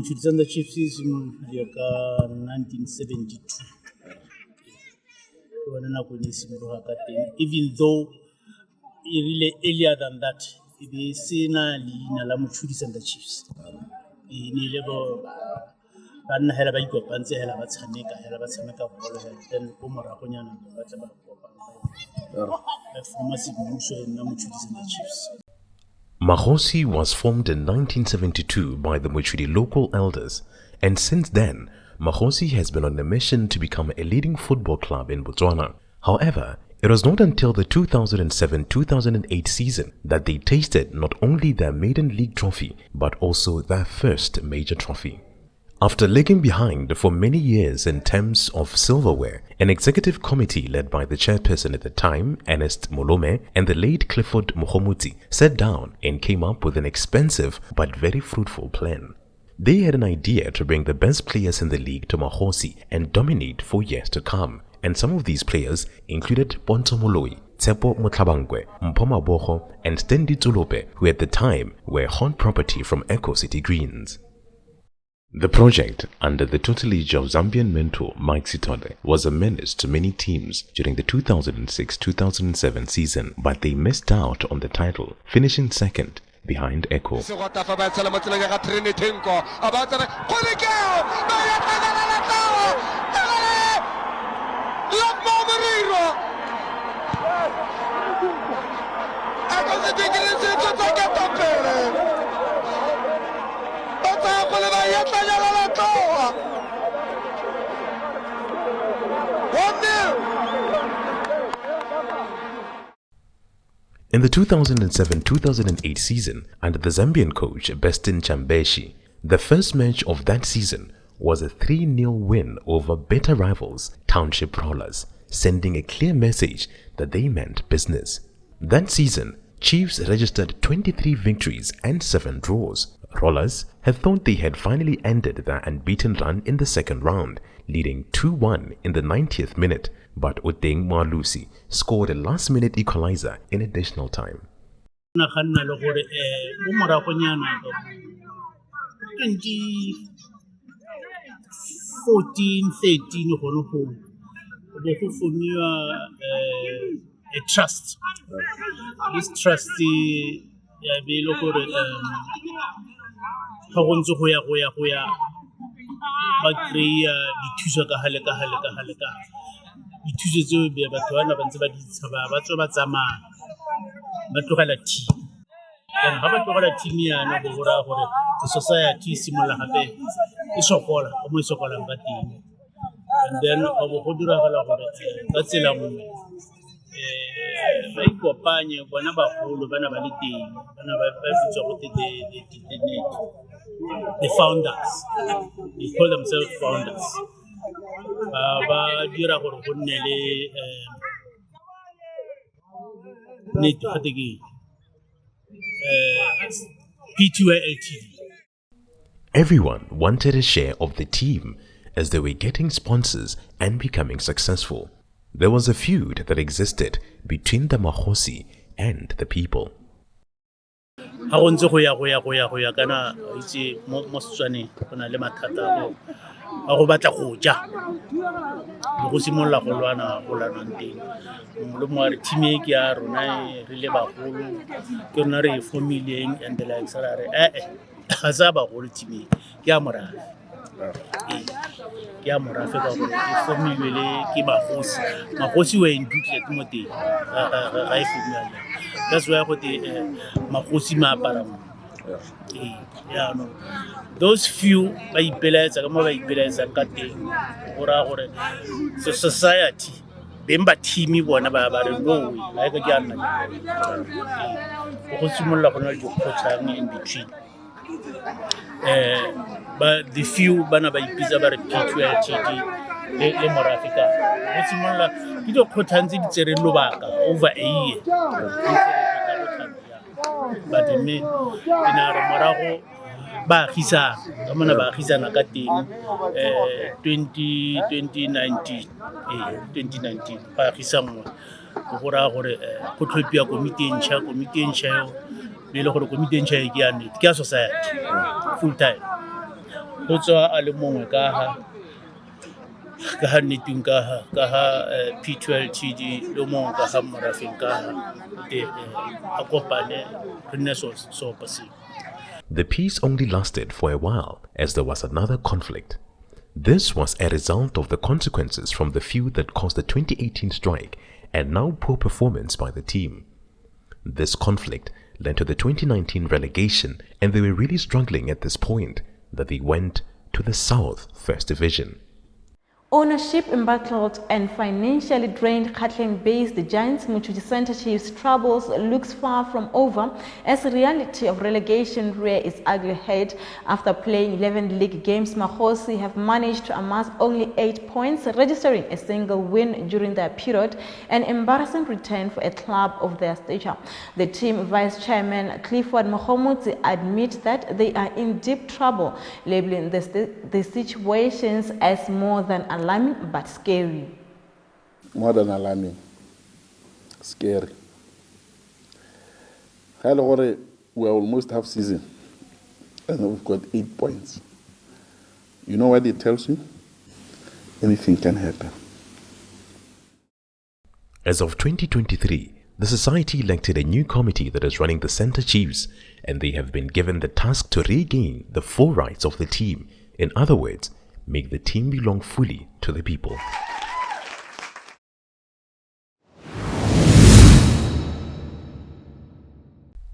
Mochudi and the Chiefs is in 1972. Even though really earlier than that, they say na Mochudi and the Chiefs. Then Mahosi was formed in 1972 by the Mochudi local elders, and since then, Mahosi has been on a mission to become a leading football club in Botswana. However, it was not until the 2007-2008 season that they tasted not only their maiden league trophy, but also their first major trophy. After lagging behind for many years in terms of silverware, an executive committee led by the chairperson at the time, Ernest Molome, and the late Clifford Mochudi sat down and came up with an expensive but very fruitful plan. They had an idea to bring the best players in the league to Mahosi and dominate for years to come, and some of these players included Ponto Moloi, Tsepo Motlabangwe, Mpoma Boho, and Stendi Tulope, who at the time were hot property from Echo City Greens. The project, under the tutelage of Zambian mentor Mike Sitole, was a menace to many teams during the 2006-2007 season, but they missed out on the title, finishing second behind Echo. In the 2007-2008 season, under the Zambian coach Bestin Chambeshi, the first match of that season was a 3-0 win over better rivals Township Rollers, sending a clear message that they meant business. That season, Chiefs registered 23 victories and 7 draws. Rollers had thought they had finally ended their unbeaten run in the second round, leading 2-1 in the 90th minute, but Oteng Malusi scored a last-minute equalizer in additional time. 2014-13 a trust. This trust be local Hagonzo Hoya but the Tushaka Haleka. The Tushaka be about to one of Zama, but to have a tea. And how about a team and the society similar happy? It's a call, almost a call, and then our Hodura, that's a the founders, they call themselves founders. Everyone wanted a share of the team as they were getting sponsors and becoming successful. There was a feud that existed between the Mahosi and the people. That's why I put the Mahosi Maparam. Those few by pillars and so society. Bemba teamy one about no like a gun. In between. But the few Banaba Pizza P12 le Morafika. Go simolola ke dikgotlhang tse di tsereng lobaka over a year. But mme ke nagare morago ba agisana ka mona ba agisana ka teng 2019 ba agisa nngwe go go raya gore go tlhophiwa komiti e ntšha eo le le gore komiti e ntšha e ke ya nnete ke ya society full time go tswa a le mongwe ka ga nneteng ka ga P12 TD le mongwe ka ga Morafeng ka a kopane re nne so paseng. The peace only lasted for a while as there was another conflict. This was a result of the consequences from the feud that caused the 2018 strike and now poor performance by the team. This conflict led to the 2019 relegation, and they were really struggling at this point that they went to the South First Division. Ownership embattled and financially drained KGATLENG-based Giants Mochudi Center Chiefs' troubles looks far from over as the reality of relegation rear its ugly head. After playing 11 league games, Makhosi have managed to amass only 8 points, registering a single win during their period, an embarrassing return for a club of their stature. The team vice chairman Clifford Mochudi admits that they are in deep trouble, labeling the situations as more than alarming but scary. More than alarming, scary. We are almost half season and we've got 8 points. You know what it tells you? Anything can happen. As of 2023, the society elected a new committee that is running the Center Chiefs, and they have been given the task to regain the full rights of the team. In other words, make the team belong fully to the people.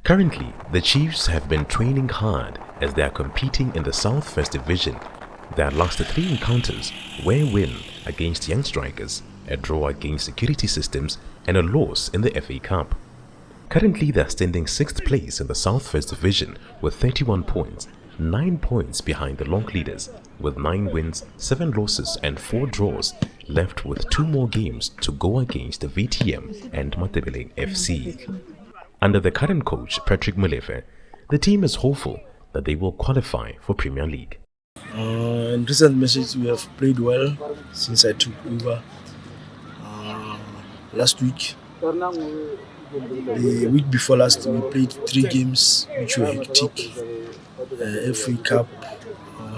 Currently, the Chiefs have been training hard as they are competing in the South First Division. Their last 3 encounters were a win against Young Strikers, a draw against Security Systems, and a loss in the FA Cup. Currently, they are standing 6th place in the South First Division with 31 points, 9 points behind the long leaders, with 9 wins, 7 losses and 4 draws, left with 2 more games to go against the VTM and Matebeleng FC. Under the current coach, Patrick Molefe, the team is hopeful that they will qualify for Premier League. In recent matches, we have played well since I took over. Last week, the week before last, we played 3 games which were hectic. FA Cup,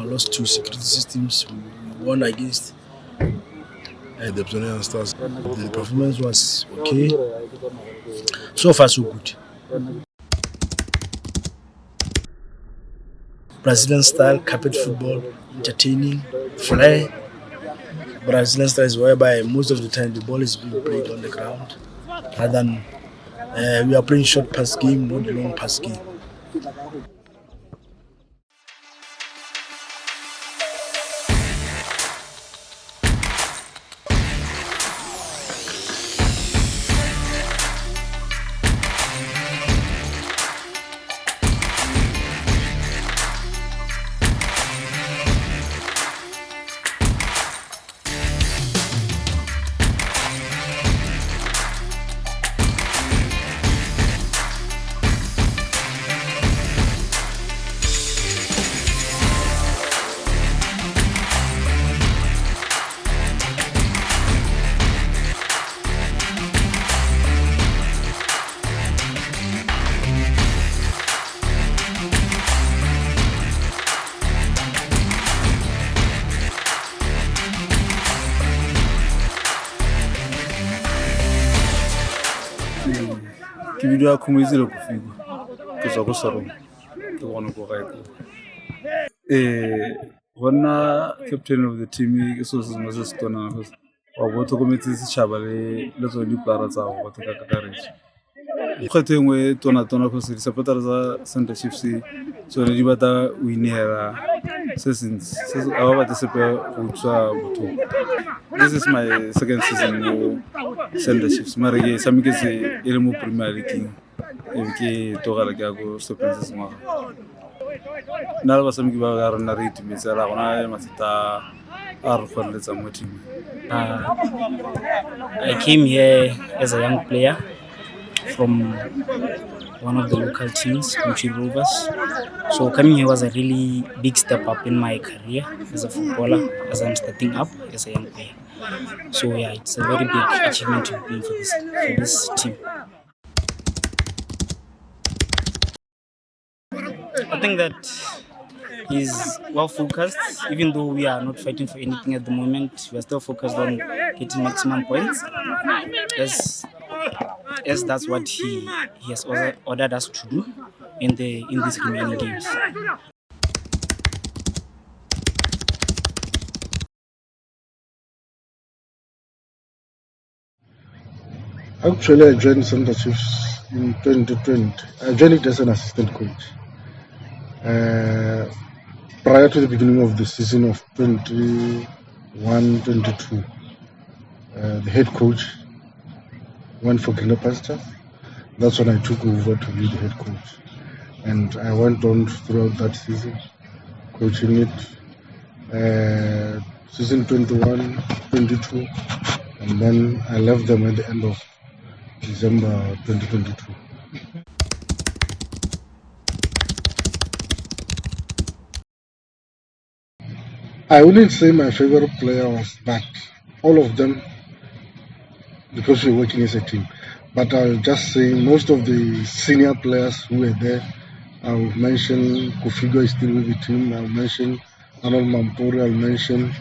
lost to Security Systems, we won against the Brazilian Stars. The performance was okay. So far, so good. Brazilian style, carpet football, entertaining, flair. Brazilian style is whereby most of the time the ball is being played on the ground, rather than we are playing short pass game, not long pass game. Ke video ya khumezile go fiwa ke tswa go Sorong ke gone go gae gonna captain of the team ke so se mo se stona wa bo tlhokometse setšhaba le tsone diplara tsa go batho ka kakaretso kgetho engwe tona go se supporters za Center Chiefs tsone di bata winera se aba ba tsepe go tswa botho. This is my second season in Center Chiefs. Mara ke samiketse ile mo Premier League ke togala ke go Stopens ngwa na ba samiki ba ga rena re itumetse ra gona mathata a re kgoreletsa mo teaming? I came here as a young player from one of the local teams, Mochudi Rovers. So coming here was a really big step up in my career as a footballer, as I'm starting up as a young player. So yeah, it's a very big achievement to be for this team. I think that he's well focused. Even though we are not fighting for anything at the moment, we are still focused on getting maximum points. As that's what he has ordered us to do in these remaining games. Actually, I joined Santa Chiefs in 2020. I joined it as an assistant coach. Prior to the beginning of the season of 21-22, the head coach went for greener pasture. That's when I took over to be the head coach. And I went on throughout that season, coaching it. Season 21-22, and then I left them at the end of December 2022. I wouldn't say my favorite player was that. All of them, because we're working as a team. But I'll just say most of the senior players who were there, I'll mention Kofigo is still with the team. I'll mention Arnold Mampuri. I'll mention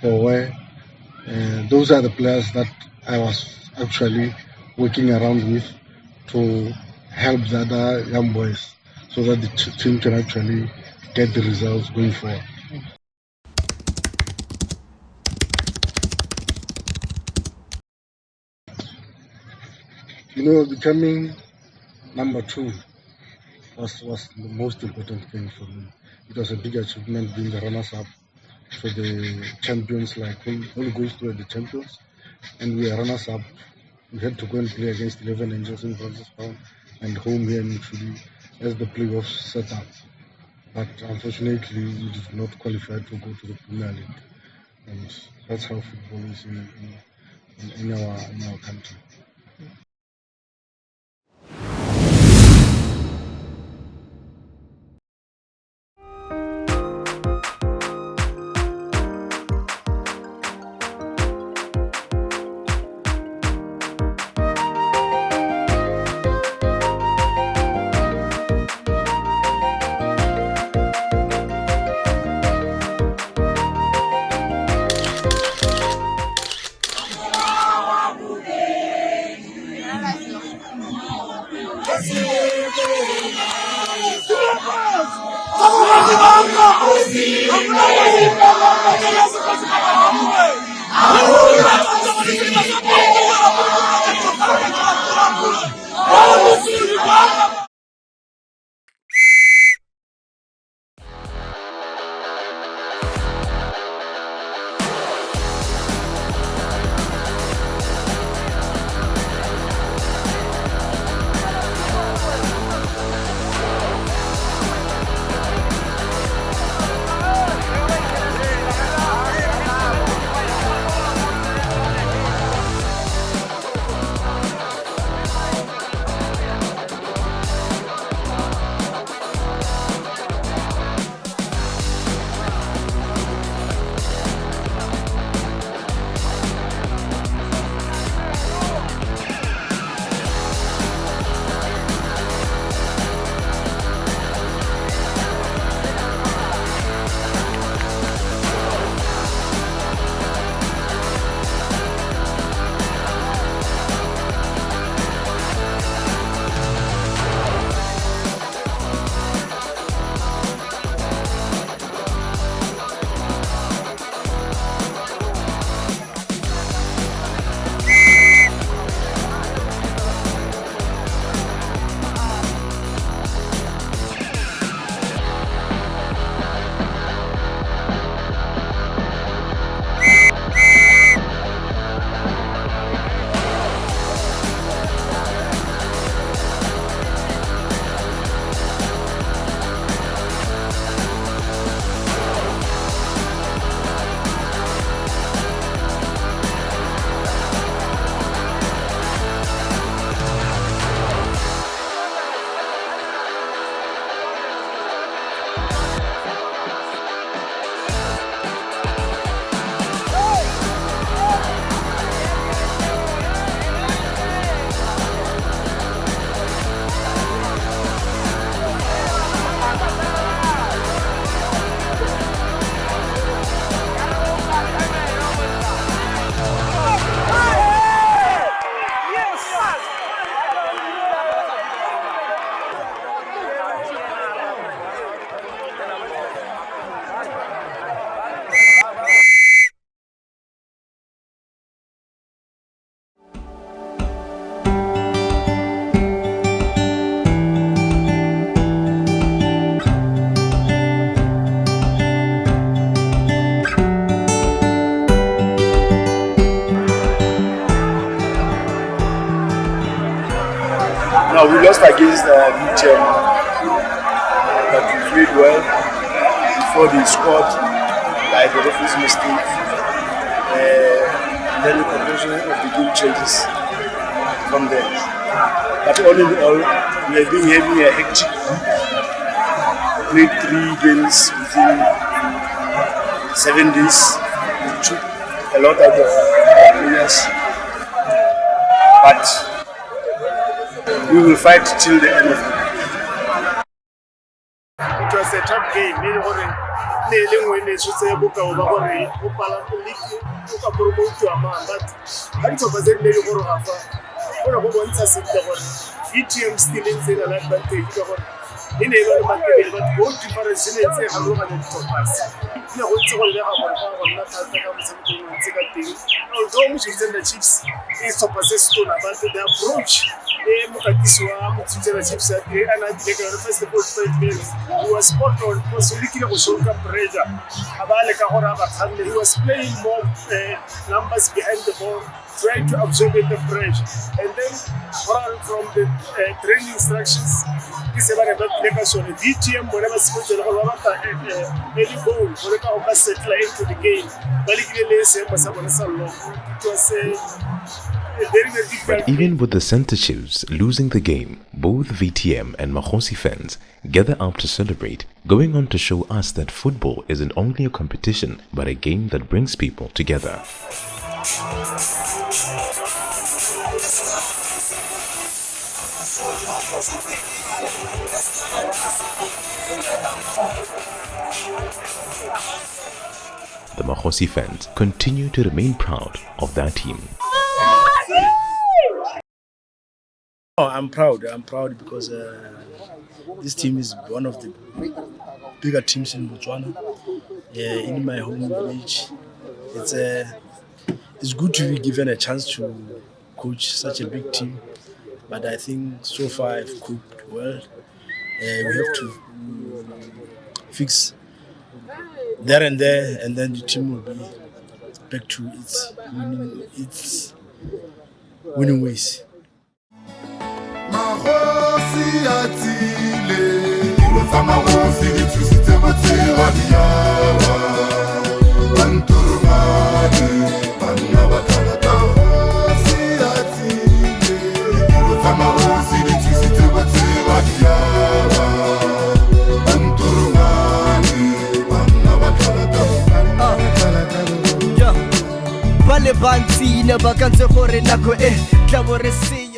Powe. Those are the players that I was actually working around with to help the other young boys so that the team can actually get the results going forward. You know, becoming number 2 was the most important thing for me. It was a big achievement being the runners-up for the champions, like Holy Ghost were the champions, and we were runners-up. We had to go and play against 11 Angels in Francisco and home here in Mochudi as the playoffs set up. But unfortunately, we did not qualify to go to the Premier League, and that's how football is in our country. We lost against BTM, but we played well before they scored by the referee's mistake. And then the conclusion of the game changes from there. But all in all, we have been having a hectic week. Played 3 games within 7 days. We took a lot out of players. But we will fight till the end of the week. It was a tough game. VTM still in the advantage. In a lot of market, but both different and say hello and Thomas. No one to hold although we should send the chiefs is to possess to about the approach. Chiefs and I take a first the ball 5 minutes. He was spot on because we was shoulder pressure. He was playing more numbers behind the ball, trying to absorb the pressure. And then from the training instructions, VTM, whenever any goal, whenever settle into the game, it was But even with the Center Chiefs losing the game, both VTM and Mahosi fans gather up to celebrate, going on to show us that football isn't only a competition but a game that brings people together. The Mahosi fans continue to remain proud of their team. Oh, I'm proud because this team is one of the bigger teams in Botswana. In my home village, it's good to be given a chance to coach such a big team. But I think so far I've cooked well. We have to fix there and there, and then the team will be back to its winning ways. Bale bantsi ne ba kantse gore nako e tla bo re se